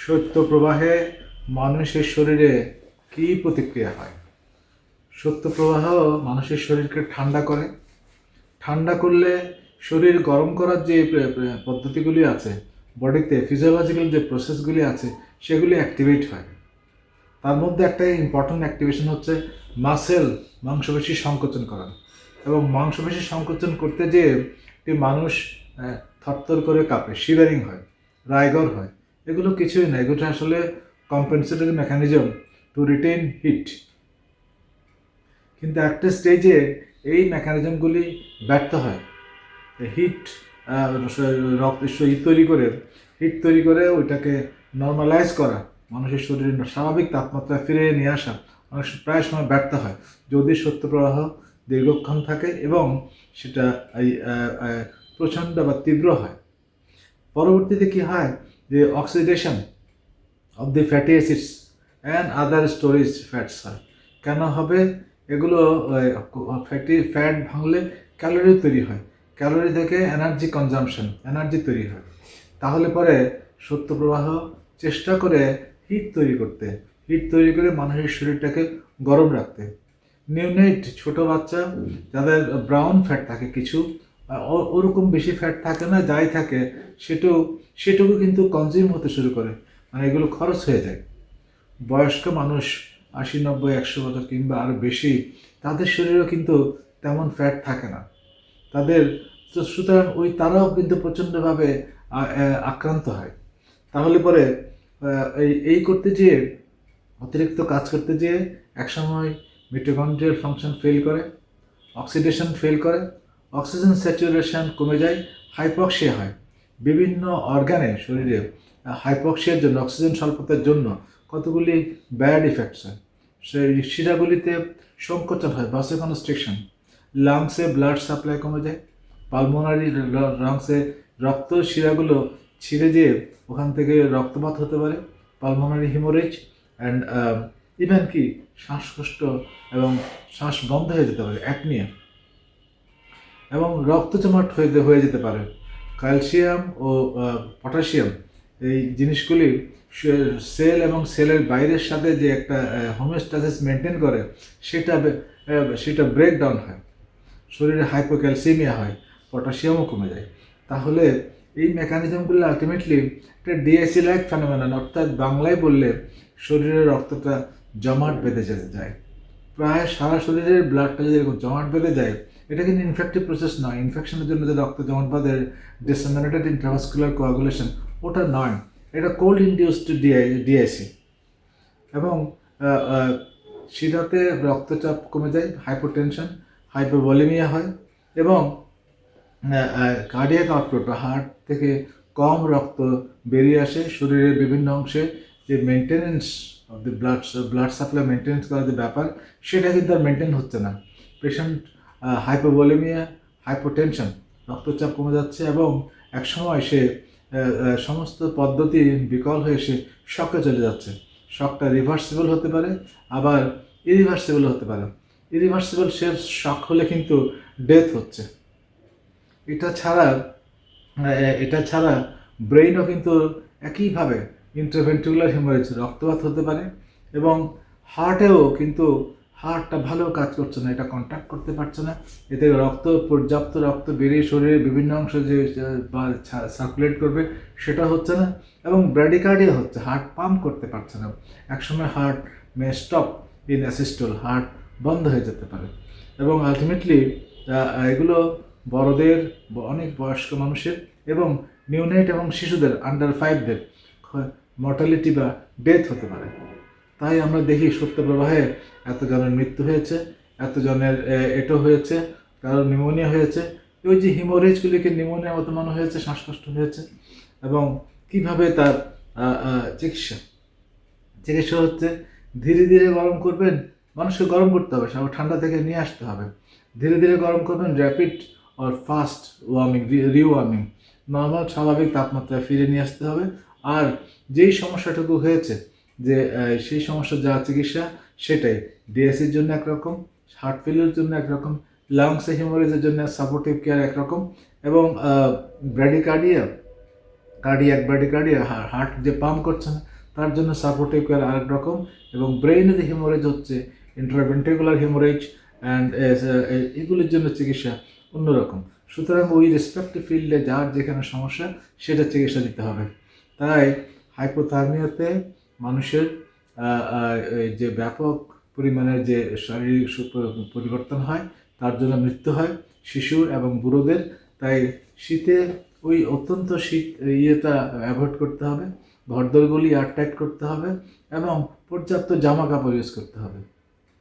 শৈত্য প্রবাহে মানুষের শরীরে কী প্রতিক্রিয়া হয়? শৈত্য প্রবাহ মানুষের শরীরকে ঠান্ডা করে। ঠান্ডা করলে শরীর গরম করার যে পদ্ধতিগুলি আছে, বডিতে ফিজিওলজিক্যাল যে প্রসেসগুলি আছে সেগুলি অ্যাক্টিভেট হয়। তার মধ্যে একটা ইম্পর্ট্যান্ট অ্যাক্টিভেশন হচ্ছে মাংসপেশি সংকোচন করা। এবং মাংসপেশি সংকোচন করতে যেয়ে একটি মানুষ থরথর করে কাঁপে, শিভারিং হয়, রাইগর হয়। এগুলো কিছুই না, এগুলো আসলে compensatory mechanism to retain heat. কিন্তু একটা স্টেজে এই মেকানিজমগুলি ব্যর্থ হয়। হিট হিট তৈরি করে ওইটাকে নর্মালাইজ করা, মানুষের শরীরের স্বাভাবিক তাপমাত্রা ফিরিয়ে নিয়ে আসা প্রায় সময় ব্যর্থ হয় যদি শৈত্য প্রবাহ দীর্ঘক্ষণ থাকে এবং সেটা প্রচণ্ড বা তীব্র হয়। পরবর্তীতে কি হয় যে oxidation of the fatty acids and other storage fats হয়। কেন হবে? এগুলো ফ্যাট ভাঙলে ক্যালোরি তৈরি হয়, ক্যালোরি থেকে এনার্জি কনজাম্পশন, এনার্জি তৈরি হয়। তাহলে পরে শৈত্য প্রবাহ চেষ্টা করে হিট তৈরি করে মানুষের শরীরটাকে গরম রাখতে। নিউনেট, ছোট বাচ্চা যাদের ব্রাউন ফ্যাট থাকে, কিছু ওরকম বেশি ফ্যাট থাকে না, যাই থাকে সেটুকু কিন্তু কনজিউম হতে শুরু করে, মানে এগুলো খরচ হয়ে যায়। বয়স্ক মানুষ 80, 90, 100 বছর কিংবা আরও বেশি, তাদের শরীরেও কিন্তু তেমন ফ্যাট থাকে না তাদের, সুতরাং তারাও কিন্তু প্রচণ্ডভাবে আক্রান্ত হয়। তাহলে পরে এই করতে যেয়ে, অতিরিক্ত কাজ করতে যেয়ে একসময় মিটোকন্ড্রিয়াল ফাংশন ফেল করে, অক্সিডেশন ফেল করে, অক্সিজেন স্যাচুরেশন কমে যায়, হাইপক্সিয়া হয়। বিভিন্ন অর্গানে শরীরে হাইপক্সিয়ার জন্য, অক্সিজেন স্বল্পতার জন্য কতগুলি ব্যাড ইফেক্টস হয়। সেই শিরাগুলিতে সংকোচন হয়, ভাসোকনস্ট্রিকশন, লাংসে ব্লাড সাপ্লাই কমে যায়, পালমোনারি লাংসে রক্ত শিরাগুলো ছিঁড়ে যেয়ে ওখান থেকে রক্তপাত হতে পারে, পালমোনারি হিমোরেজ অ্যান্ড ইভেন কি শ্বাসকষ্ট এবং শ্বাস বন্ধ হয়ে যেতে পারে, অ্যাপনিয়া, এবং রক্ত জমাট হয়ে যেতে পারে। ক্যালসিয়াম ও পটাশিয়াম এই জিনিসগুলি সেল এবং সেলের বাইরের সাথে যে একটা হোমিওস্ট্যাসিস মেনটেন করে সেটা ব্রেকডাউন হয়, শরীরে হাইপোক্যালসিমিয়া হয়, পটাশিয়ামও কমে যায়। তাহলে এই মেকানিজমগুলো আলটিমেটলি একটা ডিআইসি লাইক ফেনোমেনন, অর্থাৎ বাংলায় বললে শরীরের রক্তটা জমাট বেঁধে যেতে যায়। প্রায় সারা শরীরের ব্লাডটা যদি এরকম জমাট বেঁধে যায়, এটা কিন্তু ইনফেক্টিভ প্রসেস নয়। ইনফেকশনের জন্য যে রক্ত জমাট বাঁধে, ডিসেমিনেটেড ইন্ট্রাভাস্কুলার কোয়াগুলেশন, ওটা নয়, এটা কোল্ড ইনডিউসড ডিআইসি। এবং শিরাতে রক্তচাপ কমে যায়, হাইপোটেনশন, হাইপোভলিমিয়া হয়, এবং কার্ডিয়াক আউটপুট বা হার্ট থেকে কম রক্ত বেরিয়ে আসে। শরীরের বিভিন্ন অংশে যে maintenance of the blood supply maintenance করার যে ব্যাপার, সেটা কিন্তু আর মেনটেন হচ্ছে না। পেশেন্ট হাইপোভলিমিয়া, হাইপোটেনশন, রক্তচাপ কমে যাচ্ছে, এবং একসময় সে সমস্ত পদ্ধতি বিকল হয়ে সে শকে চলে যাচ্ছে। শকটা রিভার্সিবল হতে পারে, আবার ইরিভার্সিবল হতে পারে। ইরিভার্সিবল শক হলে কিন্তু ডেথ হচ্ছে। এটা ছাড়া ব্রেইনও কিন্তু একইভাবে ইন্টারভেন্ট্রিকুলার হেমারেজ, রক্তপাত হতে পারে, এবং হার্টেও কিন্তু হার্টটা ভালো কাজ করছে না, এটা কন্ট্যাক্ট করতে পারছে না, এতে পর্যাপ্ত রক্ত বেরিয়ে শরীরের বিভিন্ন অংশে যে সার্কুলেট করবে সেটা হচ্ছে না, এবং ব্র্যাডিকার্ডিয়া হচ্ছে, হার্ট পাম্প করতে পারছে না। একসময় হার্ট স্টপ ইন অ্যাসিস্টল, হার্ট বন্ধ হয়ে যেতে পারে। এবং আলটিমেটলি এগুলো বড়দের, অনেক বয়স্ক মানুষের এবং নিউনেট এবং শিশুদের, আন্ডার 5দের মর্টালিটি বা ডেথ হতে পারে। তাই আমরা দেখি শৈত্য প্রবাহে এতজনের মৃত্যু হয়েছে, এতজনের এটো হয়েছে, কারো নিউমোনিয়া হয়েছে। ওই যে হিমোরেজগুলিকে নিউমোনিয়ার মতো মনে হয়েছে, শ্বাসকষ্ট হয়েছে। এবং কিভাবে তার চিকিৎসা হচ্ছে, ধীরে ধীরে গরম করবেন, মানুষকে গরম করতে হবে, সব ঠান্ডা থেকে নিয়ে আসতে হবে। ধীরে ধীরে গরম করবেন, rapid or fast warming, rewarming, normal স্বাভাবিক তাপমাত্রায় ফিরে নিয়ে আসতে হবে। আর যেই সমস্যাটুকু হয়েছে, যে সেই সমস্যার যা চিকিৎসা সেটাই, ডিএসির জন্য একরকম, হার্ট ফেলিওর জন্য একরকম, লাংসে হিমোরেজের জন্য সাপোর্টিভ কেয়ার একরকম, এবং কার্ডিয়াক ব্র্যাডিকার্ডিয়া, হার্ট যে পাম্প করছে না তার জন্য সাপোর্টিভ কেয়ার আরেক রকম, এবং ব্রেইনে যে হেমোরেজ হচ্ছে ইন্ট্রাভেন্ট্রিকুলার হেমোরেজ অ্যান্ড এগুলির জন্য চিকিৎসা অন্যরকম। সুতরাং ওই রেসপেক্টিভ ফিল্ডে যার যেখানে সমস্যা সেটা চিকিৎসা দিতে হবে। তাই হাইপোথার্মিয়াতে মানুষের যে ব্যাপক পরিমাণে যে শারীরিক পরিবর্তন হয়, তার জন্য মৃত্যু হয় শিশু এবং বুড়োদের। তাই শীতে ওই অত্যন্ত শীত ইয়েটা অ্যাভয়েড করতে হবে, ঘরদোরগুলি এয়ারটাইট করতে হবে এবং পর্যাপ্ত জামা কাপড় ইউজ করতে হবে।